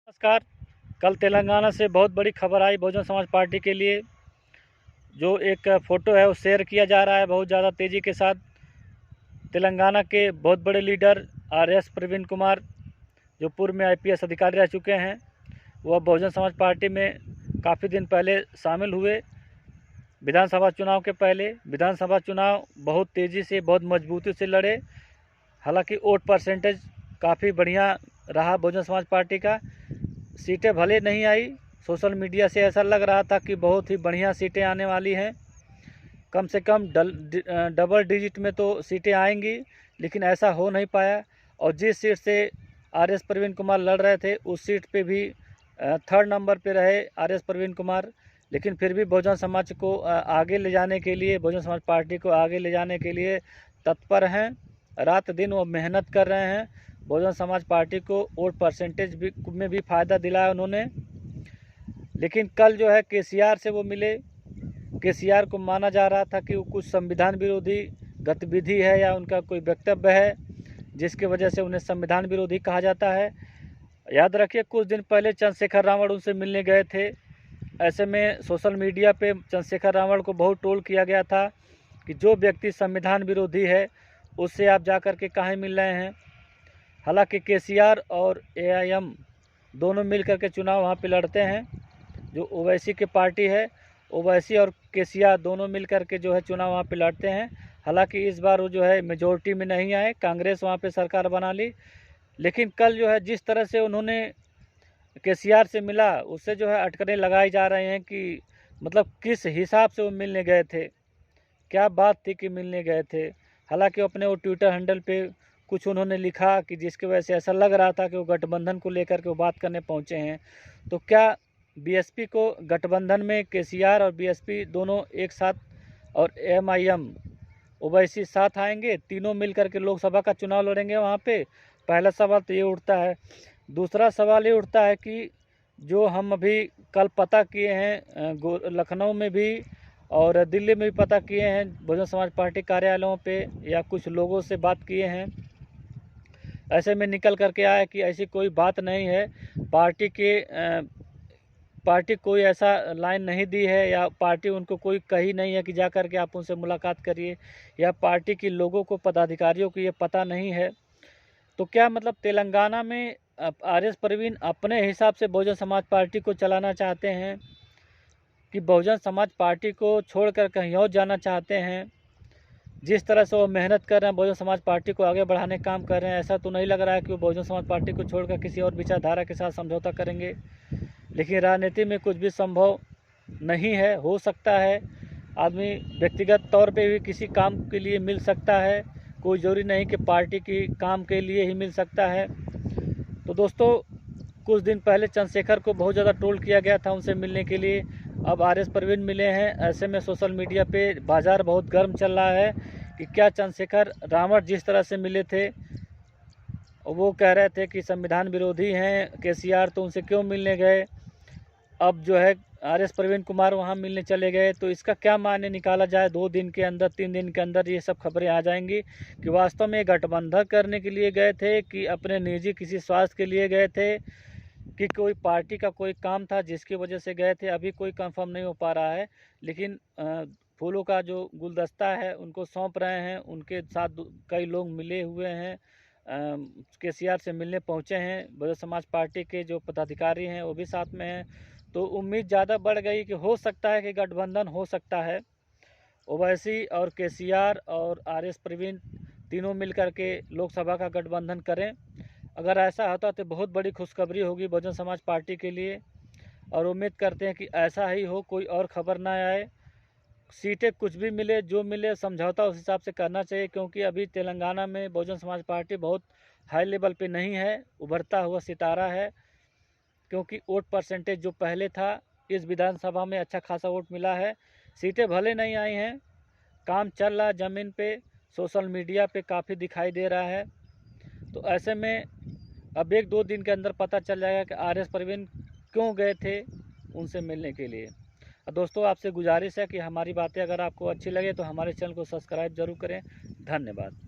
नमस्कार। कल तेलंगाना से बहुत बड़ी खबर आई बहुजन समाज पार्टी के लिए। जो एक फ़ोटो है वो शेयर किया जा रहा है बहुत ज़्यादा तेज़ी के साथ। तेलंगाना के बहुत बड़े लीडर आरएस प्रवीण कुमार, जो पूर्व में आईपीएस अधिकारी रह चुके हैं, वह बहुजन समाज पार्टी में काफ़ी दिन पहले शामिल हुए। विधानसभा चुनाव के पहले विधानसभा चुनाव बहुत तेज़ी से, बहुत मजबूती से लड़े। हालांकि वोट परसेंटेज काफ़ी बढ़िया रहा बहुजन समाज पार्टी का। सीटें भले नहीं आई, सोशल मीडिया से ऐसा लग रहा था कि बहुत ही बढ़िया सीटें आने वाली हैं, कम से कम डबल डिजिट में तो सीटें आएंगी, लेकिन ऐसा हो नहीं पाया। और जिस सीट से आरएस प्रवीण कुमार लड़ रहे थे उस सीट पे भी थर्ड नंबर पे रहे आरएस प्रवीण कुमार। लेकिन फिर भी बहुजन समाज को आगे ले जाने के लिए, बहुजन समाज पार्टी को आगे ले जाने के लिए तत्पर हैं। रात दिन वो मेहनत कर रहे हैं। बहुजन समाज पार्टी को वोट परसेंटेज में भी फ़ायदा दिलाया उन्होंने। लेकिन कल जो है केसीआर से वो मिले। केसीआर को माना जा रहा था कि वो कुछ संविधान विरोधी गतिविधि है या उनका कोई वक्तव्य है जिसकी वजह से उन्हें संविधान विरोधी कहा जाता है। याद रखिए, कुछ दिन पहले चंद्रशेखर रावण उनसे मिलने गए थे। ऐसे में सोशल मीडिया पे चंद्रशेखर रावण को बहुत ट्रोल किया गया था कि जो व्यक्ति संविधान विरोधी है उससे आप जाकर के काहे मिल रहे हैं। हालांकि केसीआर और एआईएम दोनों मिलकर के चुनाव वहाँ पे लड़ते हैं। जो ओवैसी की पार्टी है, ओवैसी और केसीआर दोनों मिलकर के जो है चुनाव वहाँ पे लड़ते हैं। हालांकि इस बार वो जो है मेजोरिटी में नहीं आए, कांग्रेस वहाँ पे सरकार बना ली। लेकिन कल जो है जिस तरह से उन्होंने केसीआर से मिला, उससे जो है अटकलें लगाई जा रहे हैं कि मतलब किस हिसाब से वो मिलने गए थे, क्या बात थी कि मिलने गए थे। हालांकि अपने वो ट्विटर हैंडल पे कुछ उन्होंने लिखा कि जिसकी वजह से ऐसा लग रहा था कि वो गठबंधन को लेकर के वो बात करने पहुंचे हैं। तो क्या बीएसपी को गठबंधन में केसीआर और बीएसपी दोनों एक साथ और एमआईएम ओवैसी साथ आएंगे, तीनों मिलकर के लोकसभा का चुनाव लड़ेंगे वहाँ पे? पहला सवाल तो ये उठता है। दूसरा सवाल ये उठता है कि जो हम अभी कल पता किए हैं, लखनऊ में भी और दिल्ली में भी पता किए हैं, बहुजन समाज पार्टी कार्यालयों पे या कुछ लोगों से बात किए हैं, ऐसे में निकल करके आया कि ऐसी कोई बात नहीं है। पार्टी कोई ऐसा लाइन नहीं दी है या पार्टी उनको कोई कही नहीं है कि जा कर के आप उनसे मुलाकात करिए, या पार्टी के लोगों को, पदाधिकारियों को ये पता नहीं है। तो क्या मतलब तेलंगाना में आरएस प्रवीण अपने हिसाब से बहुजन समाज पार्टी को चलाना चाहते हैं कि बहुजन समाज पार्टी को छोड़कर कहीं और जाना चाहते हैं? जिस तरह से वो मेहनत कर रहे हैं, बहुजन समाज पार्टी को आगे बढ़ाने का काम कर रहे हैं, ऐसा तो नहीं लग रहा है कि वो बहुजन समाज पार्टी को छोड़कर किसी और विचारधारा के साथ समझौता करेंगे। लेकिन राजनीति में कुछ भी संभव नहीं है, हो सकता है। आदमी व्यक्तिगत तौर पे भी किसी काम के लिए मिल सकता है, कोई ज़रूरी नहीं कि पार्टी की काम के लिए ही मिल सकता है। तो दोस्तों, कुछ दिन पहले चंद्रशेखर को बहुत ज़्यादा ट्रोल किया गया था उनसे मिलने के लिए। अब आरएस प्रवीण मिले हैं। ऐसे में सोशल मीडिया पे बाज़ार बहुत गर्म चल रहा है कि क्या चंद्रशेखर रावण जिस तरह से मिले थे, वो कह रहे थे कि संविधान विरोधी हैं केसीआर, तो उनसे क्यों मिलने गए। अब जो है आरएस प्रवीण कुमार वहाँ मिलने चले गए, तो इसका क्या मायने निकाला जाए? 2 दिन के अंदर, 3 दिन के अंदर ये सब खबरें आ जाएंगी कि वास्तव में गठबंधन करने के लिए गए थे कि अपने निजी किसी स्वार्थ के लिए गए थे कि कोई पार्टी का कोई काम था जिसकी वजह से गए थे। अभी कोई कंफर्म नहीं हो पा रहा है। लेकिन फूलों का जो गुलदस्ता है उनको सौंप रहे हैं, उनके साथ कई लोग मिले हुए हैं, केसीआर से मिलने पहुंचे हैं। बहुजन समाज पार्टी के जो पदाधिकारी हैं वो भी साथ में हैं। तो उम्मीद ज़्यादा बढ़ गई कि हो सकता है कि गठबंधन हो सकता है, ओवैसी और केसीआर और आरएस प्रवीण तीनों मिलकर के लोकसभा का गठबंधन करें। अगर ऐसा होता तो बहुत बड़ी खुशखबरी होगी बहुजन समाज पार्टी के लिए। और उम्मीद करते हैं कि ऐसा ही हो, कोई और खबर ना आए। सीटें कुछ भी मिले, जो मिले समझौता उस हिसाब से करना चाहिए, क्योंकि अभी तेलंगाना में बहुजन समाज पार्टी बहुत हाई लेवल पे नहीं है, उभरता हुआ सितारा है। क्योंकि वोट परसेंटेज जो पहले था, इस विधानसभा में अच्छा खासा वोट मिला है। सीटें भले नहीं आई हैं, काम चल रहा ज़मीन पे, सोशल मीडिया पे काफ़ी दिखाई दे रहा है। तो ऐसे में अब 1-2 दिन के अंदर पता चल जाएगा कि आरएस प्रवीण क्यों गए थे उनसे मिलने के लिए। दोस्तों, आपसे गुजारिश है कि हमारी बातें अगर आपको अच्छी लगे तो हमारे चैनल को सब्सक्राइब जरूर करें। धन्यवाद।